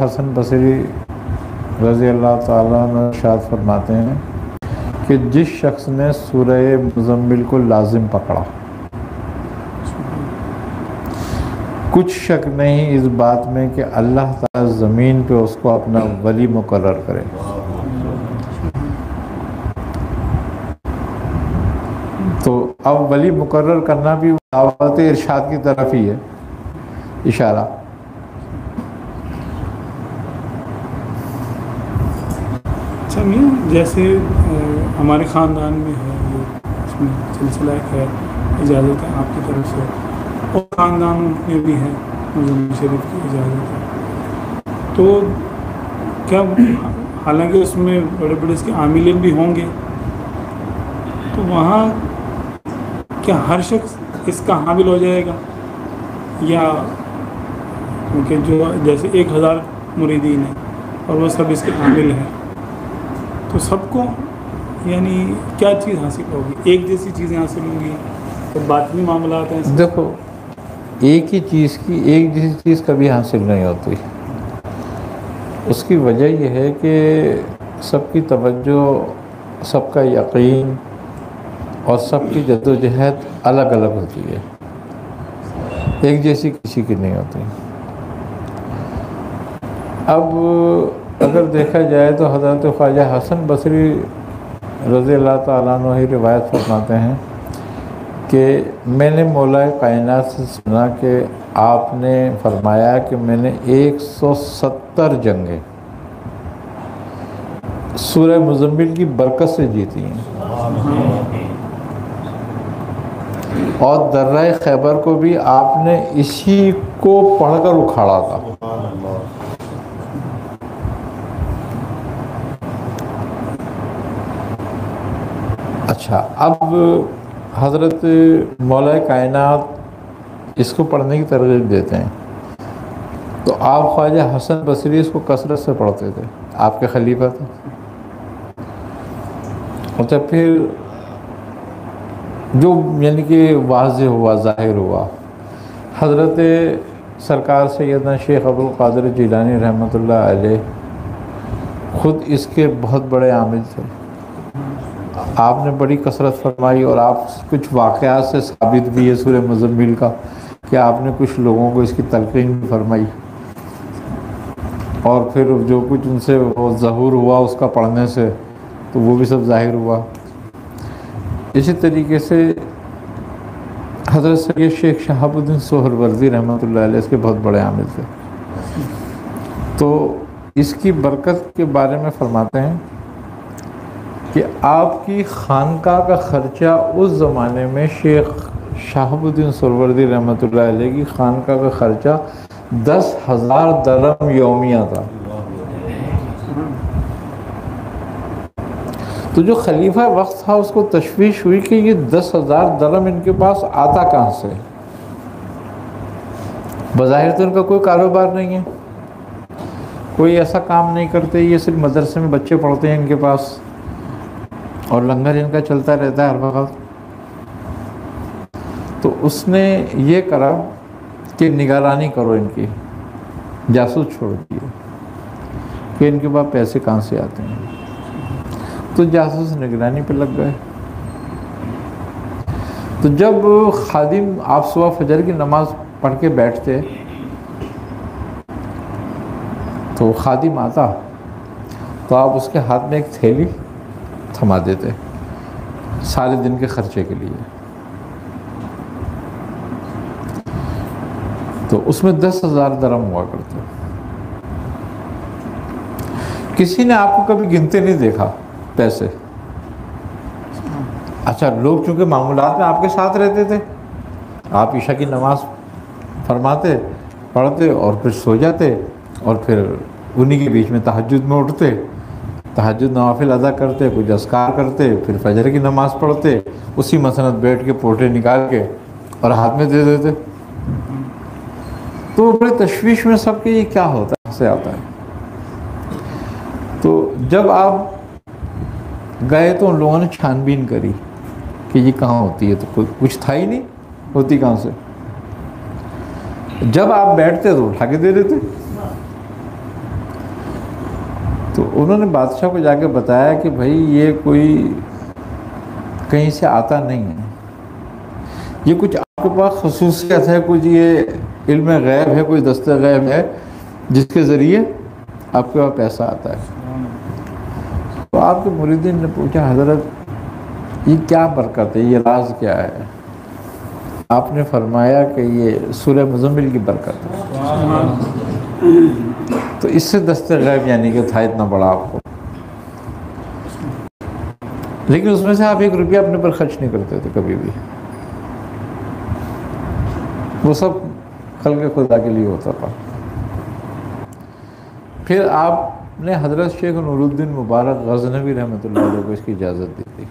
حسن بصری رضی اللہ تعالیٰ عنہ ارشاد فرماتے ہیں کہ جس شخص نے سورہ مزمل کو لازم پکڑا، کچھ شک نہیں اس بات میں کہ اللہ تعالیٰ زمین پہ اس کو اپنا ولی مقرر کرے۔ تو اب ولی مقرر کرنا بھی دعوت ارشاد کی طرف ہی ہے، اشارہ۔ اچھا میاں، جیسے ہمارے خاندان میں ہے یہ اس میں سلسلہ ہے، اجازت ہے آپ کی طرف سے، اور خاندانوں میں بھی ہے مزمل شریف کی اجازت ہے، تو کیا حالانکہ اس میں بڑے بڑے اس کے عاملین بھی ہوں گے، تو وہاں کیا ہر شخص اس کا حامل ہو جائے گا، یا کیونکہ جو جیسے 1000 مریدین ہیں اور وہ سب اس کے حامل ہیں، تو سب کو یعنی کیا چیز حاصل ہوگی؟ ایک جیسی چیزیں حاصل ہوں گی؟ تو باطنی معاملات ہیں؟ دیکھو، ایک ہی چیز کی ایک جیسی چیز کبھی حاصل نہیں ہوتی۔ اس کی وجہ یہ ہے کہ سب کی توجہ، سب کا یقین اور سب کی جدوجہد الگ الگ ہوتی ہے، ایک جیسی کسی کی نہیں ہوتی۔ اب اگر دیکھا جائے تو حضرت خواجہ حسن بصری رضی اللہ تعالیٰ عنہ ہی روایت فرماتے ہیں کہ میں نے مولا کائنات سے سنا کہ آپ نے فرمایا کہ میں نے 170 جنگیں سورہ مزمل کی برکت سے جیتی ہیں، اور درہ خیبر کو بھی آپ نے اسی کو پڑھ کر اکھاڑا تھا۔ اچھا، اب حضرت مولا کائنات اس کو پڑھنے کی ترغیب دیتے ہیں، تو آپ خواجہ حسن بصری اس کو کثرت سے پڑھتے تھے، آپ کے خلیفہ تھے۔ اور جب پھر جو یعنی کہ واضح ہوا، ظاہر ہوا، حضرت سرکار سیدنا شیخ ابوالقادر جیلانی رحمۃ اللہ علیہ خود اس کے بہت بڑے عامل تھے۔ آپ نے بڑی کثرت فرمائی، اور آپ کچھ واقعات سے ثابت بھی ہے سورہ مزمل کا کہ آپ نے کچھ لوگوں کو اس کی تلقین بھی فرمائی، اور پھر جو کچھ ان سے ظہور ہوا اس کا پڑھنے سے تو وہ بھی سب ظاہر ہوا۔ اسی طریقے سے حضرت سید شیخ شہاب الدین سہروردی رحمۃ اللہ علیہ اس کے بہت بڑے عامل تھے۔ تو اس کی برکت کے بارے میں فرماتے ہیں کہ آپ کی خانقاہ کا خرچہ اس زمانے میں شیخ شہاب الدین سہروردی رحمۃ اللہ علیہ کی خانقاہ کا خرچہ 10,000 درم یومیہ تھا۔ تو جو خلیفہ وقت تھا اس کو تشویش ہوئی کہ یہ 10,000 درم ان کے پاس آتا کہاں سے؟ بظاہر تو ان کا کوئی کاروبار نہیں ہے، کوئی ایسا کام نہیں کرتے، یہ صرف مدرسے میں بچے پڑھتے ہیں ان کے پاس، اور لنگر ان کا چلتا رہتا ہے ہر وقت۔ تو اس نے یہ کرا کہ نگرانی کرو ان کی، جاسوس چھوڑ دیے کہ ان کے پاس پیسے کہاں سے آتے ہیں۔ تو جاسوس نگرانی پہ لگ گئے۔ تو جب خادم آپ صبح فجر کی نماز پڑھ کے بیٹھتے تو خادم آتا تو آپ اس کے ہاتھ میں ایک تھیلی تھما دیتے سارے دن کے خرچے کے لیے۔ تو اس میں 10,000 درم ہوا کرتے۔ کسی نے آپ کو کبھی گنتے نہیں دیکھا پیسے۔ اچھا، لوگ چونکہ معمولات میں آپ کے ساتھ رہتے تھے، آپ عشاء کی نماز فرماتے، پڑھتے اور پھر سو جاتے، اور پھر انہی کے بیچ میں تہجد میں اٹھتے، تہجد نوافل ادا کرتے، کچھ اذکار کرتے، پھر فجر کی نماز پڑھتے، اسی مسند بیٹھ کے پوٹے نکال کے اور ہاتھ میں دے دیتے۔ تو بڑے تشویش میں سب کے یہ کیا ہوتا ہے، سے آتا ہے۔ تو جب آپ گئے تو ان لوگوں نے چھان بین کری کہ یہ کہاں ہوتی ہے، تو کچھ تھا ہی نہیں، ہوتی کہاں سے۔ جب آپ بیٹھتے تو اٹھا کے دے دیتے۔ انہوں نے بادشاہ کو جا کے بتایا کہ بھائی یہ کوئی کہیں سے آتا نہیں ہے، یہ کچھ آپ کے پاس خصوصیت ہے، کچھ یہ علم غیب ہے، کوئی دست غیب ہے جس کے ذریعے آپ کے پاس پیسہ آتا ہے۔ تو آپ کے مریدین نے پوچھا حضرت یہ کیا برکت ہے، یہ راز کیا ہے؟ آپ نے فرمایا کہ یہ سورہ مزمل کی برکت ہے۔ تو اس سے دست غیب یعنی کہ تھا اتنا بڑا آپ کو، لیکن اس میں سے آپ 1 روپیہ اپنے پر خرچ نہیں کرتے تھے کبھی بھی، وہ سب خلق خدا کے لیے ہوتا تھا۔ پھر آپ نے حضرت شیخ نور الدین مبارک غزنوی رحمۃ اللہ علیہ کو اس کی اجازت دی تھی،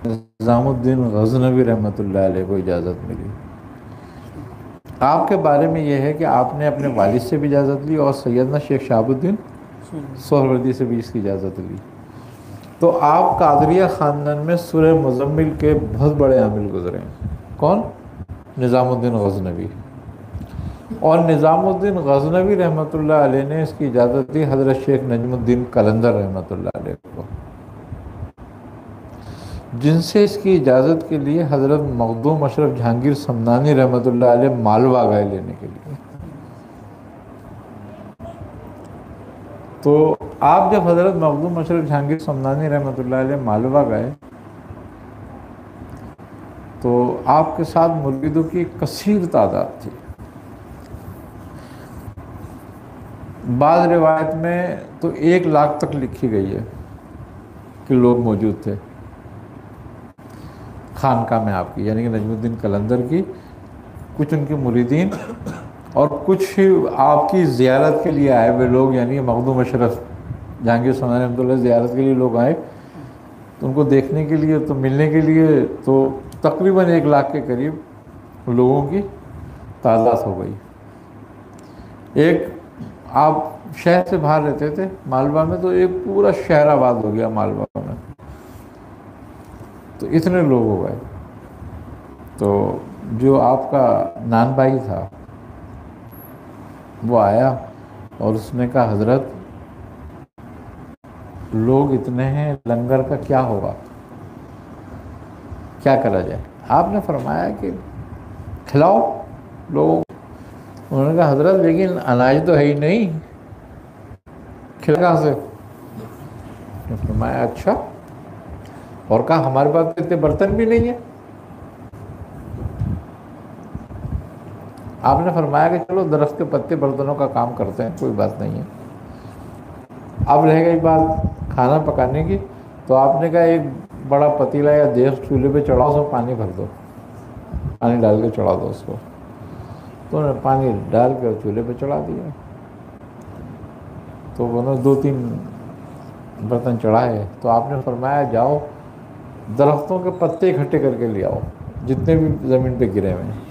نظام الدین غزنوی رحمۃ اللہ علیہ کو اجازت ملی۔ آپ کے بارے میں یہ ہے کہ آپ نے اپنے والد سے بھی اجازت لی اور سیدنا شیخ شہاب الدین سہروردی سے بھی اس کی اجازت لی۔ تو آپ قادریہ خاندان میں سورہ مزمل کے بہت بڑے عامل گزرے ہیں۔ کون؟ نظام الدین غزنوی۔ اور نظام الدین غزنوی رحمۃ اللہ علیہ نے اس کی اجازت دی حضرت شیخ نجم الدین قلندر رحمۃ اللہ علیہ کو، جن سے اس کی اجازت کے لیے حضرت مخدوم اشرف جہانگیر سمنانی رحمۃ اللہ علیہ مالوہ گئے لینے کے لیے۔ تو آپ جب حضرت مخدوم اشرف جہانگیر سمنانی رحمۃ اللہ علیہ مالوہ گئے تو آپ کے ساتھ مریدوں کی کثیر تعداد تھی۔ بعض روایت میں تو 1 لاکھ تک لکھی گئی ہے کہ لوگ موجود تھے خانقاہ میں آپ کی، یعنی کہ نجم الدین قلندر کی، کچھ ان کے مریدین اور کچھ آپ کی زیارت کے لیے آئے ہوئے لوگ، یعنی کہ مخدوم اشرف جہانگیر سمنانی رحمۃ اللہ زیارت کے لیے لوگ آئے، تو ان کو دیکھنے کے لیے، تو ملنے کے لیے، تو تقریباً 1 لاکھ کے قریب لوگوں کی تعداد ہو گئی۔ ایک آپ شہر سے باہر رہتے تھے مالوہ میں، تو ایک پورا شہر آباد ہو گیا مالوہ میں، تو اتنے لوگ ہو گئے۔ تو جو آپ کا نان بھائی تھا وہ آیا اور اس نے کہا حضرت لوگ اتنے ہیں، لنگر کا کیا ہوگا، کیا کرا جائے؟ آپ نے فرمایا کہ کھلاؤ لوگوں۔ انہوں نے کہا حضرت لیکن اناج تو ہے ہی نہیں، کھلا کہاں سے؟ نے فرمایا اچھا، اور کہا ہمارے پاس اتنے برتن بھی نہیں ہیں۔ آپ نے فرمایا کہ چلو درخت کے پتے برتنوں کا کام کرتے ہیں، کوئی بات نہیں ہے۔ اب رہ گئی بات کھانا پکانے کی، تو آپ نے کہا ایک بڑا پتیلا یا دیگ چولہے پہ چڑھاؤ، اس میں پانی بھر دو، پانی ڈال کے چڑھا دو اس کو۔ تو انہوں نے پانی ڈال کے چولہے پہ چڑھا دیا۔ تو انہوں نے 2-3 برتن چڑھائے، تو آپ نے فرمایا جاؤ درختوں کے پتے اکٹھے کر کے لے آؤ جتنے بھی زمین پہ گرے ہوئے ہیں۔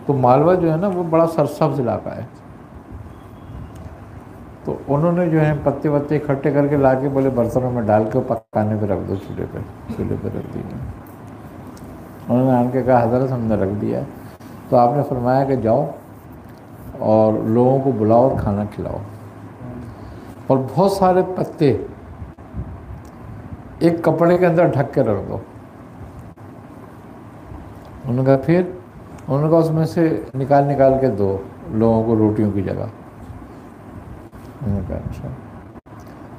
تو مالوہ جو ہے نا وہ بڑا سرسبز علاقہ ہے، تو انہوں نے جو ہے پتے وتے اکٹھے کر کے لا کے بولے برتنوں میں ڈال کے پکانے پہ رکھ دو، چولہے پہ رکھ دیا۔ انہوں نے آن کے کہا حضرت ہم نے رکھ دیا۔ تو آپ نے فرمایا کہ جاؤ اور لوگوں کو بلاؤ اور کھانا کھلاؤ، اور بہت سارے پتے ایک کپڑے کے اندر ڈھک کے رکھ دو۔ انہوں نے کہا پھر؟ انہوں نے کہا اس میں سے نکال کے دو لوگوں کو روٹیوں کی جگہ۔ انہوں نے کہا اچھا۔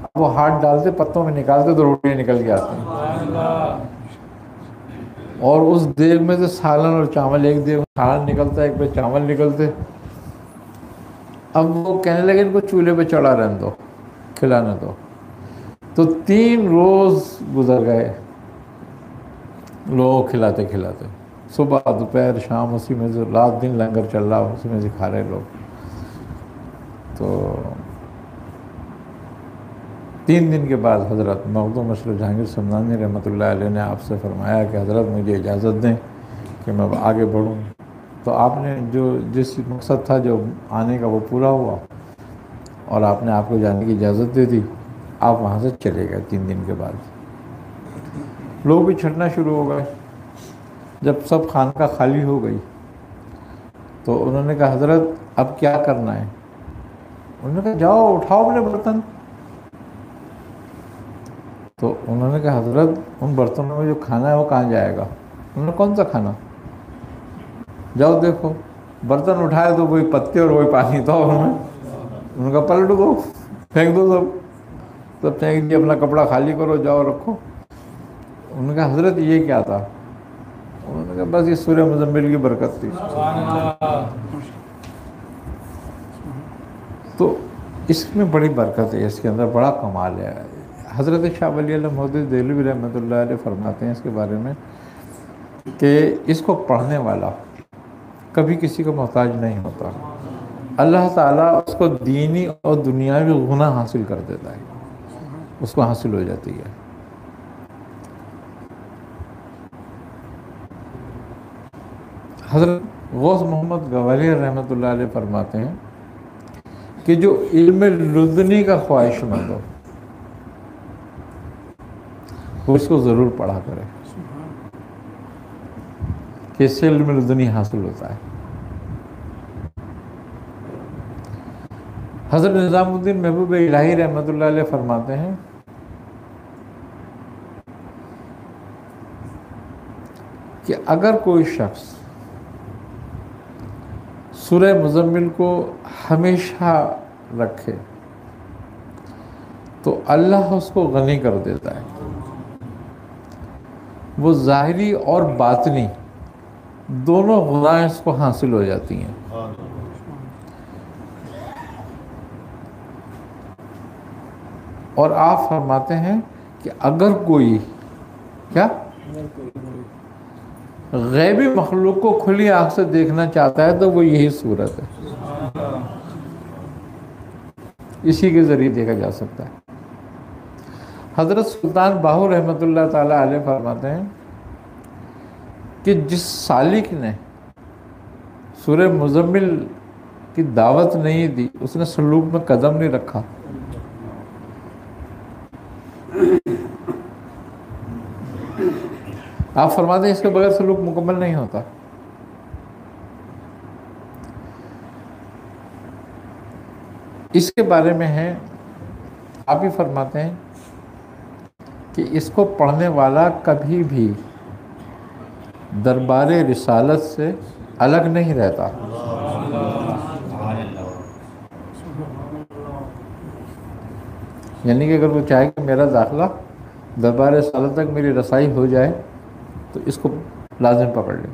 اب وہ ہاتھ ڈالتے پتوں میں نکالتے تو روٹیاں نکل کے آتی ہیں، اور اس دیگ میں سے سالن اور چاول، ایک دیگ میں سالن نکلتا ہے، ایک پہ چاول نکلتے۔ اب وہ کہنے لگے ان کو چولہے پہ چڑھا رہنے دو، کھلانے دو۔ تو 3 روز گزر گئے لوگوں کھلاتے کھلاتے، صبح دوپہر شام اسی میں سے، رات دن لنگر چل رہا، اسی میں سے کھا رہے لوگ۔ تو 3 دن کے بعد حضرت مخدوم اشرف جہانگیر سمنانی رحمۃ اللہ علیہ نے آپ سے فرمایا کہ حضرت مجھے اجازت دیں کہ میں آگے بڑھوں۔ تو آپ نے جس مقصد تھا جو آنے کا وہ پورا ہوا، اور آپ نے آپ کو جانے کی اجازت دے دی۔ آپ وہاں سے چلے گئے 3 دن کے بعد۔ لوگ بھی چھٹنا شروع ہو گئے۔ جب سب خانقاہ خالی ہو گئی تو انہوں نے کہا حضرت اب کیا کرنا ہے؟ انہوں نے کہا جاؤ اٹھاؤ اپنے برتن. تو انہوں نے کہا حضرت ان برتنوں میں جو کھانا ہے وہ کہاں جائے گا؟ انہوں نے کون سا کھانا؟ جاؤ دیکھو. برتن اٹھائے تو وہی پتے اور وہی پانی تھا انہوں نے کہا پلٹ دو، پھینک دو سب پھینک دیا، اپنا کپڑا خالی کرو، جاؤ رکھو. انہوں نے کہا حضرت یہ کیا تھا؟ انہوں نے کہا بس یہ سورہ مزمل کی برکت تھی. تو اس میں بڑی برکت ہے، اس کے اندر بڑا کمال ہے. حضرت شاہ ولی اللہ محدث دہلوی رحمۃ اللہ علیہ فرماتے ہیں اس کے بارے میں کہ اس کو پڑھنے والا کبھی کسی کو محتاج نہیں ہوتا. اللہ تعالیٰ اس کو دینی اور دنیاوی غنہ حاصل کر دیتا ہے، اس کو حاصل ہو جاتی ہے. حضرت غوث محمد گوالی رحمۃ اللہ علیہ فرماتے ہیں کہ جو علم لدنی کا خواہش مند ہو وہ اس کو ضرور پڑھا کرے کہ اس سے علم لدنی حاصل ہوتا ہے. حضرت نظام الدین محبوب الہی رحمۃ اللہ علیہ فرماتے ہیں کہ اگر کوئی شخص سورہ مزمل کو ہمیشہ رکھے تو اللہ اس کو غنی کر دیتا ہے. وہ ظاہری اور باطنی دونوں غنائیں اس کو حاصل ہو جاتی ہیں. اور آپ فرماتے ہیں کہ اگر کوئی کیا غیبی مخلوق کو کھلی آنکھ سے دیکھنا چاہتا ہے تو وہ یہی صورت ہے، اسی کے ذریعے دیکھا جا سکتا ہے. حضرت سلطان باہو رحمۃ اللہ تعالی علیہ فرماتے ہیں کہ جس سالک نے سورہ مزمل کی دعوت نہیں دی، اس نے سلوک میں قدم نہیں رکھا. آپ فرماتے ہیں اس کے بغیر سلوک مکمل نہیں ہوتا. اس کے بارے میں ہے، آپ ہی فرماتے ہیں کہ اس کو پڑھنے والا کبھی بھی دربار رسالت سے الگ نہیں رہتا. یعنی کہ اگر وہ چاہے کہ میرا داخلہ دربار رسالت تک میری رسائی ہو جائے تو اس کو لازم پکڑ لیں.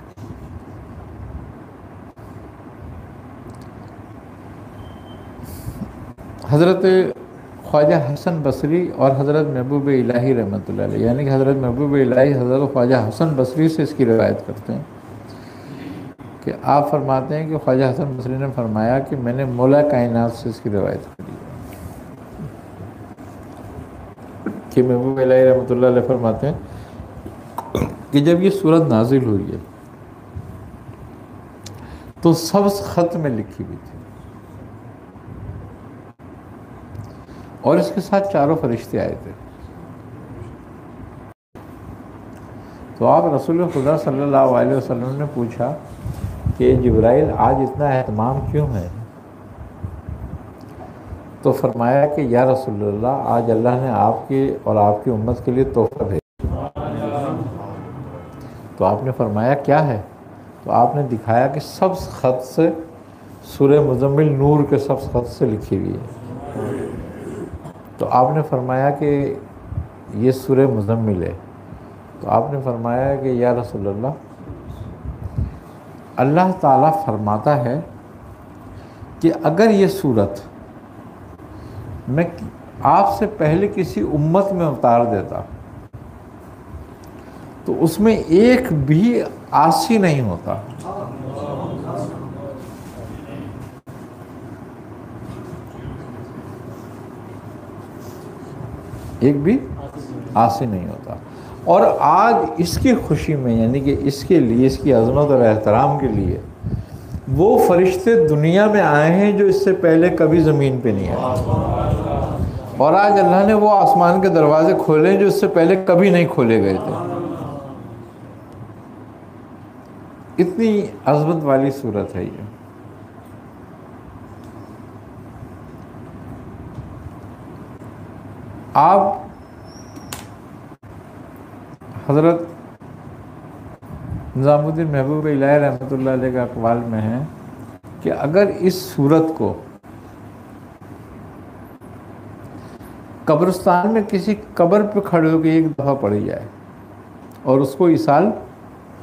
حضرت خواجہ حسن بصری اور حضرت محبوب الہی رحمۃ اللہ علیہ، یعنی کہ حضرت محبوب الہی حضرت خواجہ حسن بصری سے اس کی روایت کرتے ہیں کہ آپ فرماتے ہیں کہ خواجہ حسن بصری نے فرمایا کہ میں نے مولا کائنات سے اس کی روایت کری کہ محبوب الہی رحمۃ اللہ علیہ فرماتے ہیں کہ جب یہ سورت نازل ہوئی ہے تو سبز خط میں لکھی ہوئی تھی اور اس کے ساتھ چاروں فرشتے آئے تھے. تو آپ رسول خدا صلی اللہ علیہ وسلم نے پوچھا کہ جبرائیل آج اتنا اہتمام کیوں ہے؟ تو فرمایا کہ یا رسول اللہ آج اللہ نے آپ کی اور آپ کی امت کے لیے تحفہ بھیجا. تو آپ نے فرمایا کیا ہے؟ تو آپ نے دکھایا کہ سبز خط سے سورہ مزمل نور کے سبز خط سے لکھی ہوئی ہے. تو آپ نے فرمایا کہ یہ سورہ مزمل ہے. تو آپ نے فرمایا کہ یا رسول اللہ تعالیٰ فرماتا ہے کہ اگر یہ سورت میں آپ سے پہلے کسی امت میں اتار دیتا تو اس میں ایک بھی عاصی نہیں ہوتا. ایک بھی عاصی نہیں ہوتا. اور آج اس کی خوشی میں، یعنی کہ اس کے لیے، اس کی عظمت اور احترام کے لیے وہ فرشتے دنیا میں آئے ہیں جو اس سے پہلے کبھی زمین پہ نہیں آئے. اور آج اللہ نے وہ آسمان کے دروازے کھولے جو اس سے پہلے کبھی نہیں کھولے گئے تھے. اتنی عظمت والی صورت ہے یہ. آپ حضرت نظام الدین محبوب الہی رحمۃ اللہ علیہ کے اقوال میں ہے کہ اگر اس صورت کو قبرستان میں کسی قبر پہ کھڑے ہو کے ایک دفعہ پڑھی جائے اور اس کو ایصال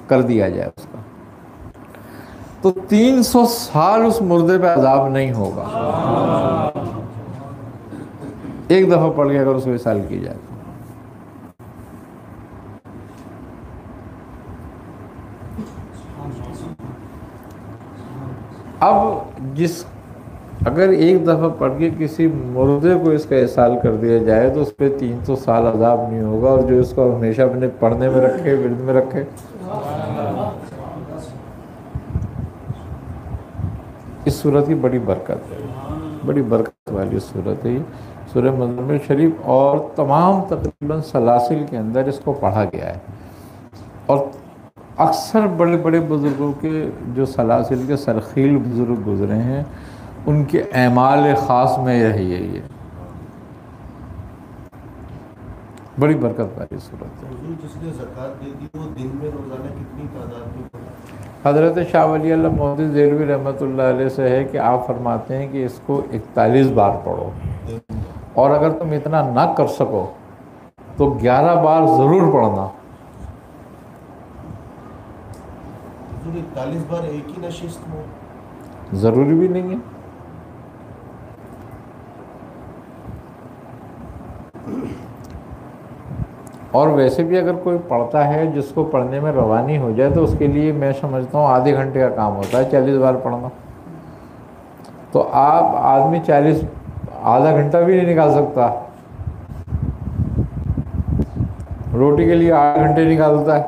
کر دیا جائے اس کا، تو 300 سال اس مردے پہ عذاب نہیں ہوگا، ایک دفعہ پڑھ کے اگر اس کو ایصال کی جائے تو۔ اب اگر ایک دفعہ پڑھ کے کسی مردے کو اس کا ایصال کر دیا جائے تو اس پہ 300 سال عذاب نہیں ہوگا، اور جو اس کو ہمیشہ اپنے پڑھنے میں رکھے، ورد میں رکھے، اس صورت کی بڑی برکت ہے، بڑی برکت والی صورت ہے یہ سورہ مزمل شریف، اور تمام تقریباً سلاسل کے اندر اس کو پڑھا گیا ہے، اور اکثر بڑے بڑے بزرگوں کے جو سلاسل کے سرخیل بزرگ گزرے ہیں ان کے اعمال خاص میں رہی ہے یہ، بڑی برکت والی صورت ہے۔ جس نے زکوٰۃ دے دی وہ دن میں روزانہ کتنی تعداد میں پڑھے؟ حضرت شاہ ولی اللہ محدث دہلوی رحمۃ اللہ علیہ سے ہے کہ آپ فرماتے ہیں کہ اس کو 41 بار پڑھو، اور اگر تم اتنا نہ کر سکو تو 11 بار ضرور پڑھنا۔ 41 بار ایک ہی نشست میں؟ ضروری بھی نہیں ہے، اور ویسے بھی اگر کوئی پڑھتا ہے جس کو پڑھنے میں روانی ہو جائے تو اس کے لیے میں سمجھتا ہوں آدھے گھنٹے کا کام ہوتا ہے 40 بار پڑھنا، تو آپ آدمی 40 آدھا گھنٹہ بھی نہیں نکال سکتا، روٹی کے لیے 8 گھنٹے نکالتا ہے،